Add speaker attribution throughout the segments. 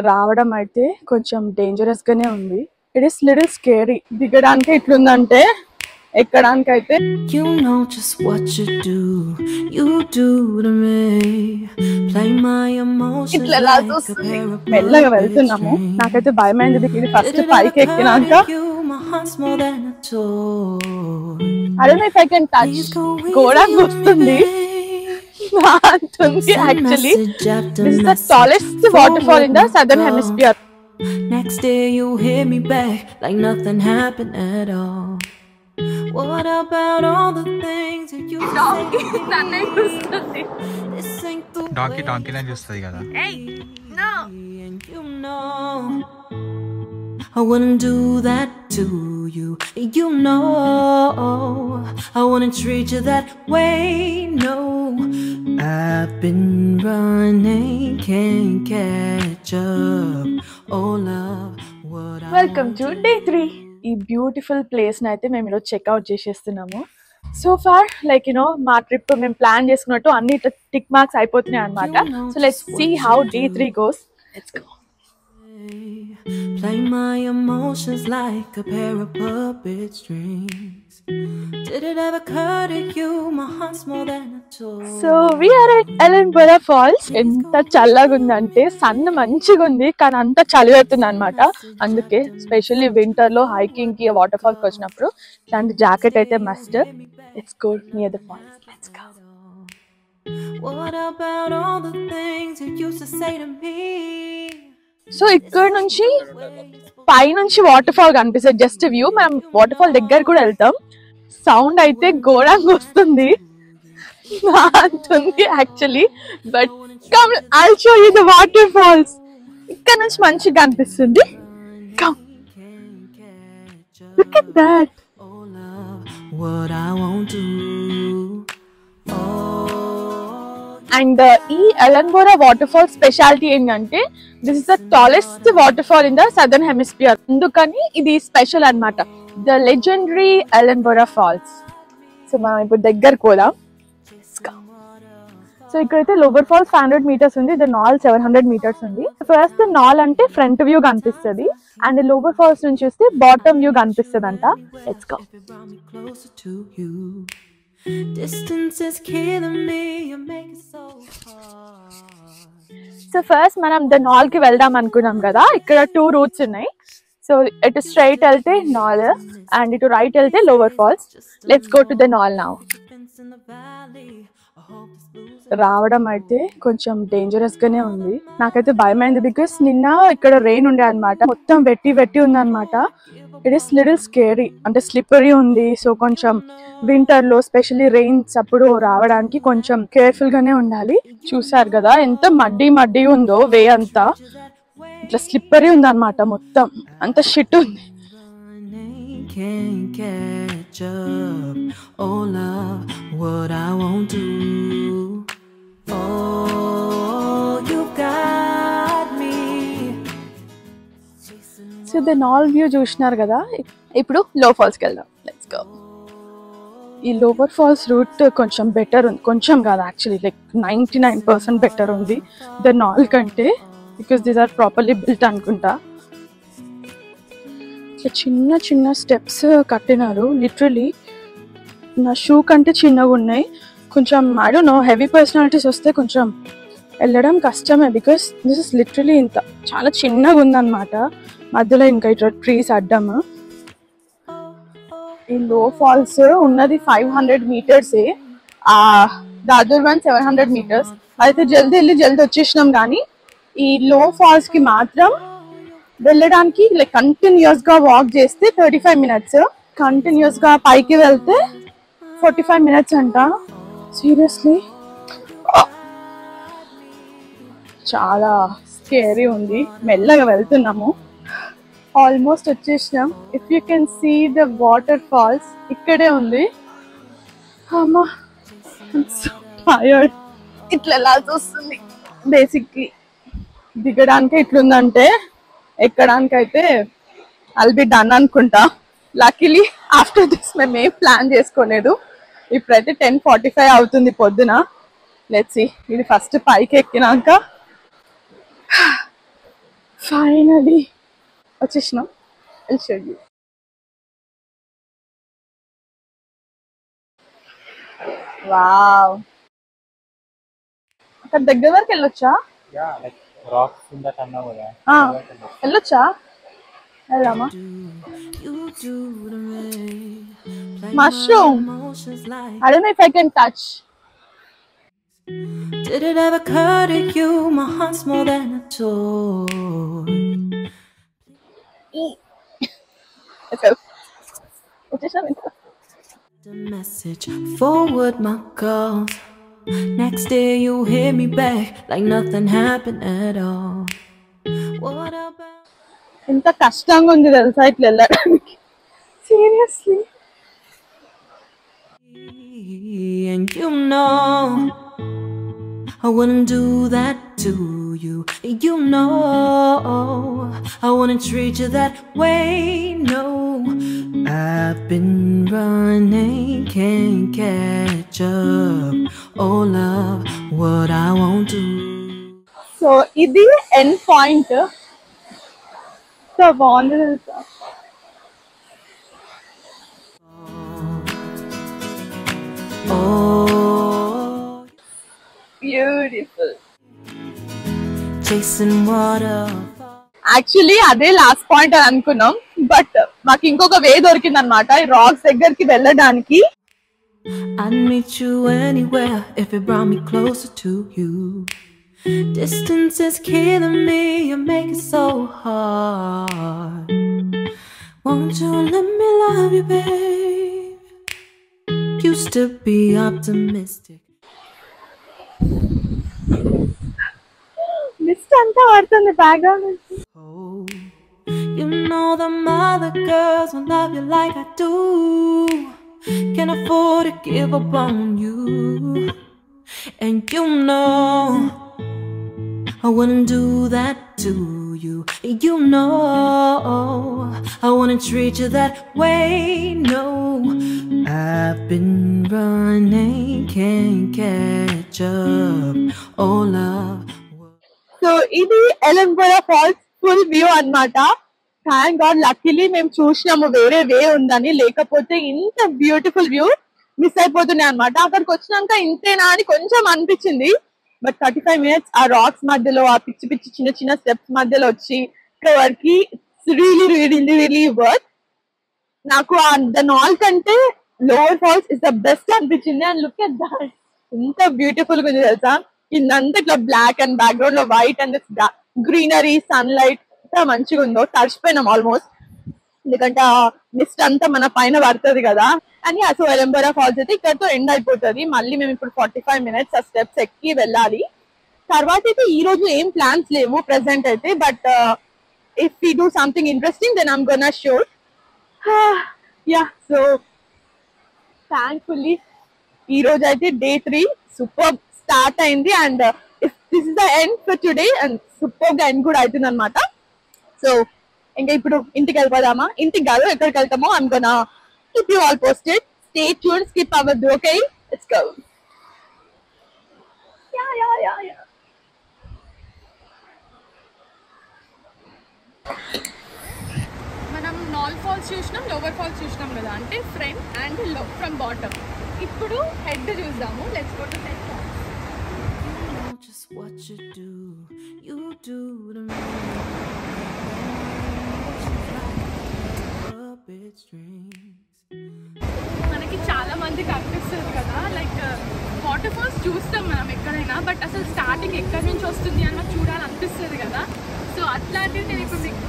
Speaker 1: రావడం అయితే కొంచెం డేంజరస్ గానే ఉంది. It is little scary. దిగడానికి ఎట్లుందంటే ఎక్కడానికి అయితే
Speaker 2: You know just what you do to me. Play my emotions
Speaker 1: ఇట్లా
Speaker 2: like a
Speaker 1: వస్తుంది.
Speaker 2: pair of
Speaker 1: మెల్లగా వెళ్తున్నాము. నాకైతే భయమైంది. ఇది ఫస్ట్ పైకి ఎక్కినాక I don't know if I can touch. గోడకు వస్తుంది. Actually, this is the tallest waterfall in the southern hemisphere.
Speaker 2: Next day you hit me back like nothing happened at all. What about all the things that you
Speaker 3: say? Donkey na chustadi kada.
Speaker 1: Hey, no.
Speaker 2: And you know I wouldn't do that to you. You know I wouldn't treat you that way. No, I've been running, can't catch up. Oh love, what
Speaker 1: Welcome to day 3. ఈ beautiful place ని అయితే మేము ఈరోజు checkout చేసేస్తున్నాము. So far like మా trip మేము plan చేసుకున్నట్టు అన్ని టిక్ మార్క్స్ అయిపోతున్నాయి అన్నమాట. So let's see how day 3 goes. Let's go.
Speaker 2: Play my emotions like a pair of puppet strings. Did it ever occur to you my heart's more than a toy?
Speaker 1: So we are at Ellenbora Falls. ఎంత చల్లగా ఉందంటే sun మంచిగా ఉంది కానీ అంత చలి పెడుతుంది అన్నమాట. అందుకే స్పెషల్లీ వింటర్ లో హైకింగ్ కి వాటర్ ఫాల్స్ కి వచ్చినప్పుడు ఇలాంటి జాకెట్ అయితే must. Let's go near the false. Let's go.
Speaker 2: What about all the things you used to say to me?
Speaker 1: So ఇక్కడ నుంచి పైనుంచి వాటర్ ఫాల్ కనిపిస్తుంది. Just view. మనం వాటర్ ఫాల్ దగ్గర కూడా వెళ్తాం. సౌండ్ అయితే ఘోరంగా వస్తుంది actually. But come I'll show you the waterfalls. ఇక్కడ నుంచి మంచిగా అనిపిస్తుంది. Come look at that.
Speaker 2: What I won't do.
Speaker 1: And ఈ ఎలన్బోరా వాటర్ ఫాల్ స్పెషాలిటీ ఏంటంటే this is the tallest waterfall in the southern hemisphere. అందుకని ఇది special అన్నమాట. The legendary Ellenborough falls. So మనం ఇప్పుడు దగ్గరకు పోదాం. సో ఇక్కడైతే లోవర్ ఫాల్స్ 500 meters ఉంది. ద నాల్ 700 meters ఉంది. ఫస్ట్ నాల్ అంటే ఫ్రంట్ వ్యూ కనిపిస్తుంది అండ్ లోవర్ ఫాల్స్ నుంచి చూస్తే బాటమ్ వ్యూ కనిపిస్తుంది అంట. Let's go.
Speaker 2: Distance is killing me, you make it so hard.
Speaker 1: So first మనం ద నాల్ కి వెళ్దాం అనుకున్నాం కదా. ఇక్కడ 2 routes ఉన్నాయి. సో ఇటు స్ట్రైట్ వెళ్తే నాల్ అండ్ ఇటు రైట్ వెళ్తే lower falls. Let's go to the knoll now. రావడం అయితే కొంచెం డేంజరస్ గానే ఉంది. నాకైతే భయమైంది బికాస్ నిన్న ఇక్కడ రెయిన్ ఉండే అన్నమాట. మొత్తం వెట్టి ఉంది అన్నమాట. It is little scary. అంటే స్లిప్పరీ ఉంది. సో కొంచెం వింటర్ లో స్పెషల్లీ రెయిన్స్ అప్పుడు రావడానికి కొంచెం కేర్ఫుల్ గానే ఉండాలి. చూసారు కదా ఎంత మడ్డీ ఉందో. వే అంతా ఇట్లా స్లిప్పరీ ఉంది అన్నమాట. మొత్తం అంత షిట్ ఉంది.
Speaker 2: Can't catch up. Oh love, what I won't do. Oh, you got me.
Speaker 1: So the knoll view చూసినారు కదా. ఇప్పుడు లో ఫాల్స్కి వెళ్దాం. Let's go. ఈ లోవర్ ఫాల్స్ రూట్ కొంచెం బెటర్ ఉంది. కొంచెం కాదు యాక్చువల్లీ లైక్ 99% బెటర్ ఉంది ద నాల్ కంటే. Because these are properly built అనుకుంటా. ఇట్లా చిన్న స్టెప్స్ కట్టినారు. లిటరలీ నా షూ కంటే చిన్నగా ఉన్నాయి. కొంచెం I don't know heavy personalities వస్తే కొంచెం వెళ్ళడం కష్టమే. బికాస్ దిస్ ఇస్ లిటరలీ ఇంత చాలా చిన్నగా ఉందన్నమాట. మధ్యలో ఇంకా ఇట్లా ట్రీస్ అడ్డము. ఈ లో ఫాల్స్ ఉన్నది 500 meters. The other one 700 meters. అయితే జల్దీ వచ్చేసినాం. కానీ ఈ లో ఫాల్స్ కి మాత్రం వెళ్ళడానికి లైక్ కంటిన్యూస్ గా వాక్ చేస్తే 35 minutes, కంటిన్యూస్ గా పైకి వెళ్తే 45 minutes అంట. సీరియస్లీ చాలా స్కేరీ ఉంది. మెల్లగా వెళ్తున్నాము. ఆల్మోస్ట్ వచ్చేసినాం. If you can see the waterfalls ఇక్కడే ఉంది. అమ్మా టైర్డ్. ఇట్లా వెళ్ళాల్సి వస్తుంది బేసిక్లీ. దిగడానికి ఎట్లుందంటే ఎక్కడానికి అయితే ఐల్ బి డన్ అనుకుంటా. లక్కీలీ ఆఫ్టర్ దిస్ మేము ఏం ప్లాన్ చేసుకోలేదు. ఇప్పుడైతే 10:45 అవుతుంది పొద్దున. Let's see. ఇది ఫస్ట్ పైకి ఎక్కినాక ఫైనలీ వచ్చేసినాం. వావ్, అక్కడ దగ్గర వరకు వెళ్ళొచ్చా? వెళ్ళొచ్చా? వెళ్దామా? Mushroom. I don't know if I can touch.
Speaker 2: Did it ever occur to you my heart's more than a toy? The message forward my calls. Next day you hear me back like nothing happened at all. What about
Speaker 1: ఎంత కష్టంగా ఉంది తెలుసా ఇట్లా వెళ్ళడానికి. Seriously.
Speaker 2: and you know I wouldn't do that to you. You know I wouldn't treat you that way. No, I've been running, can't catch up. Oh love, what I won't do.
Speaker 1: So ఇది end point. So బాగుంది తెలుసా.
Speaker 2: Oh,
Speaker 1: beautiful.
Speaker 2: chasing water.
Speaker 1: Actually అదే last point అని అనుకున్నాం, but మాకు ఇంకొక వే దొరికింది అనమాట ఈ రాక్స్ దగ్గరికి వెళ్ళడానికి.
Speaker 2: I'd meet you anywhere if it brought me closer to you. Distance is killing me, you make it so hard. Won't you let me love you, babe? Used to be optimistic.
Speaker 1: Mist అంతా పడుతుంది background నుంచి.
Speaker 2: Oh, you know the other girls won't love you like I do. Can't afford to give up on you. And you know I wouldn't do that to you. You know I wouldn't treat you that way. No, I've been running, can't catch up. Oh love.
Speaker 1: So ఇది ఎలంబోరా falls full view అన్నమాట. Thank God luckily మేము చూసినాము వేరే వే ఉందని, లేకపోతే ఇంత beautiful view miss అయిపోతున్నాయి అనమాట. అక్కడికి వచ్చినాక ఇంతేనా అని కొంచెం అనిపించింది, బట్ 35 minutes ఆ రాక్స్ మధ్యలో ఆ పిచ్చి పిచ్చి చిన్న చిన్న స్టెప్స్ మధ్యలో వచ్చి ఇక్కడ వరకు రియలీ వర్త్. నాకు దాని ఆల్ కంటే lower falls is the best అనిపించింది. అండ్ లుక్ ఎట్ దట్, ఎంత బ్యూటిఫుల్ గా ఉంది తెలుసా. కిందంతా ఇట్లా బ్లాక్ అండ్ బ్యాక్గ్రౌండ్ లో white and greenery, sunlight ఎంత మంచిగా ఉందో. తడిచిపోయినాం ఆల్మోస్ట్, ఎందుకంటే ఆ మిస్ట్ అంతా మన పైన పడుతుంది కదా అని. సో ఎలంబోరా ఫాల్స్ అయితే ఇక్కడతో ఎండ్ అయిపోతుంది. మళ్ళీ మేము ఇప్పుడు 45 minutes ఆ స్టెప్స్ ఎక్కి వెళ్ళాలి. తర్వాత అయితే ఈ రోజు ఏం ప్లాన్స్ లేవు ప్రెసెంట్ అయితే, but if we do something interesting then I'm gonna show. Yeah, so thankfully ఈ రోజు అయితే డే 3 సూపర్ స్టార్ట్ అయింది. And if this is the end for today and super గా ఎండ్ కూడా అవుతుంది అనమాట. సో ఇంకా ఇప్పుడు ఇంటికి వెళ్ళిపోదామా? ఇంటికి కాదు, ఎక్కడికి వెళ్తామో I'm gonna keep you all posted. Stay tuned, skip అవ్వద్దు. Okay, let's go. యా మనం నాల్ ఫాల్స్ చూసినాం, లోవర్ ఫాల్స్ చూసినాం కదా, అంటే ఫ్రంట్ అండ్ ఫ్రమ్ బాటమ్. ఇప్పుడు హెడ్ చూద్దాము. Let's go to head.
Speaker 2: Just what you do to me. Puppet strings.
Speaker 1: మనకి చాలా మందికి అనిపిస్తుంది కదా, లైక్ వాటర్ ఫాల్స్ చూస్తాం మనం ఎక్కడైనా, బట్ అసలు స్టార్టింగ్ ఎక్కడి నుంచి వస్తుంది అని మనకు చూడాలనిపిస్తుంది కదా. సో అట్లాంటివి నేను ఇప్పుడు మీకు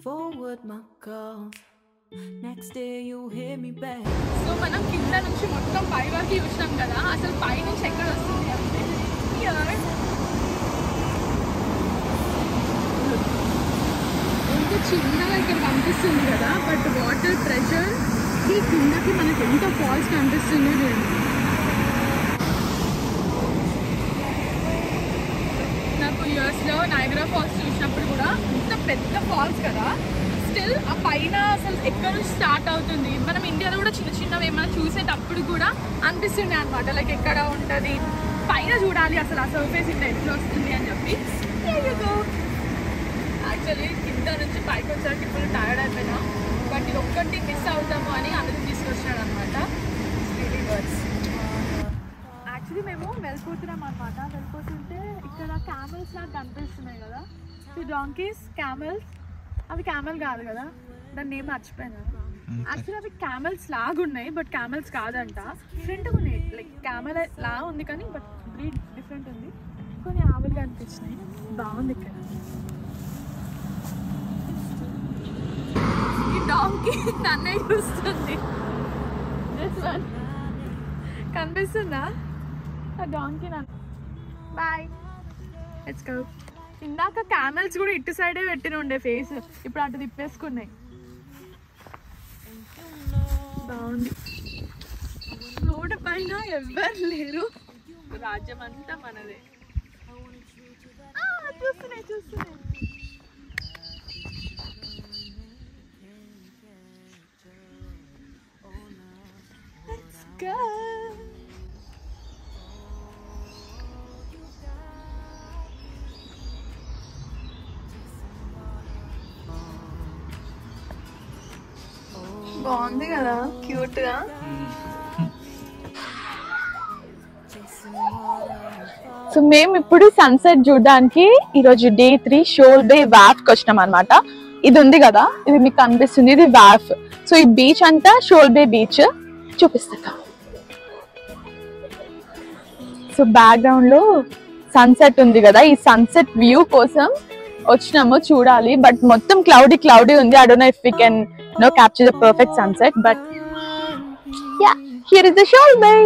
Speaker 2: Forward my calls. Next day you hear me back.
Speaker 1: So మనం కింద నుంచి మొత్తం పై వరకు చూసినాం కదా, అసలు పై నుంచి ఎక్కడ వస్తుంది అంటే ఎంత చిన్నగా ఇక్కడ కనిపిస్తుంది కదా, బట్ వాటర్ ప్రెషర్ కి కిందకి మనకి ఎంత ఫాల్స్ కనిపిస్తుంది చూడండి. నాకు యూఎస్లో నయాగరా ఫాల్స్ చూసినప్పుడు కూడా ఇంత పెద్ద ఫాల్స్ కదా, స్టిల్ ఆ పైన అసలు ఎక్కడ నుంచి స్టార్ట్ అవుతుంది. మనం ఇండియాలో కూడా చిన్న చిన్నవి ఏమైనా చూసేటప్పుడు కూడా అనిపిస్తుంది అనమాట, లైక్ ఎక్కడ ఉంటుంది పైన చూడాలి అసలు ఆ సర్ఫేస్ ఇంత ఎట్లా వస్తుంది అని చెప్పి. యాక్చువల్లీ కింద నుంచి పైకి వచ్చేసరికి ఫుల్ టైర్డ్ అయిపోయినా, బట్ ఇది ఒక్కటి మిస్ అవుతాము అని అందరికి తీసుకొచ్చినాడు అనమాట. యాక్చువల్లీ మేము వెళ్ళిపోతున్నాం అనమాట. వెళ్ళిపోతుంటే ఇక్కడ క్యామెల్స్ లాగా కనిపిస్తున్నాయి కదా, సో డాంకీస్ క్యామెల్స్. అవి క్యామెల్ కాదు కదా, దాన్ని ఏం మర్చిపోయినా. యాక్చువల్లీ అవి క్యామెల్స్ లాగా ఉన్నాయి, బట్ క్యామెల్స్ కాదంట, డిఫరెంట్గా ఉన్నాయి. లైక్ క్యామెల్ లాగా ఉంది కానీ బట్ బ్రీడ్ డిఫరెంట్ ఉంది. కొన్ని ఆవులుగా అనిపించినాయి. బాగుంది ఇక్కడ. ఈ డాంకీ నన్నే చూస్తుంది. కనిపిస్తుందా ఆ డాంకీ? నన్ను బాయ్, లెట్స్ గో. ఇందాక క్యామెల్స్ కూడా ఇటు సైడే పెట్టిన ఉండే ఫేస్, ఇప్పుడు అటు తిప్పేసుకున్నాయి. బాగుంది. రోడ్డు పైన ఎవ్వరు లేరు, రాజ్యం అంతా మనదే. చూస్తున్నాయి చూస్తున్నాయి. Let's go. బాగుంది కదా, క్యూట్ గా. సో మేము ఇప్పుడు సన్సెట్ చూడడానికి ఈరోజు డే 3 షోల్ బే వాఫ్ కి వచ్చినాం అనమాట. ఇది ఉంది కదా, ఇది మీకు కనిపిస్తుంది, ఇది వాఫ్. సో ఈ బీచ్ అంతా షోల్ బే బీచ్. చూపిస్తా. సో బ్యాక్గ్రౌండ్ లో సన్సెట్ ఉంది కదా, ఈ సన్సెట్ వ్యూ కోసం వచ్చినాము చూడాలి. బట్ మొత్తం క్లౌడీ ఉంది. I don't know if we can capture the perfect sunset, but yeah, here is the Shoal Bay.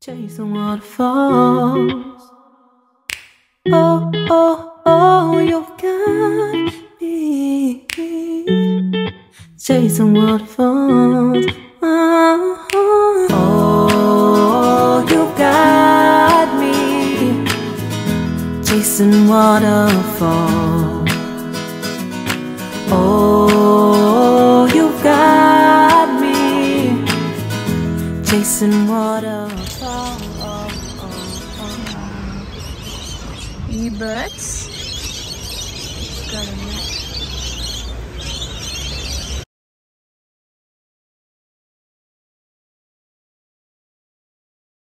Speaker 2: Chasing waterfalls. Oh, oh, oh, you've got me. Chasing waterfalls. Oh, you've got me. Chasing waterfalls. Oh, you've got me. Chasing waterfalls.
Speaker 1: birds.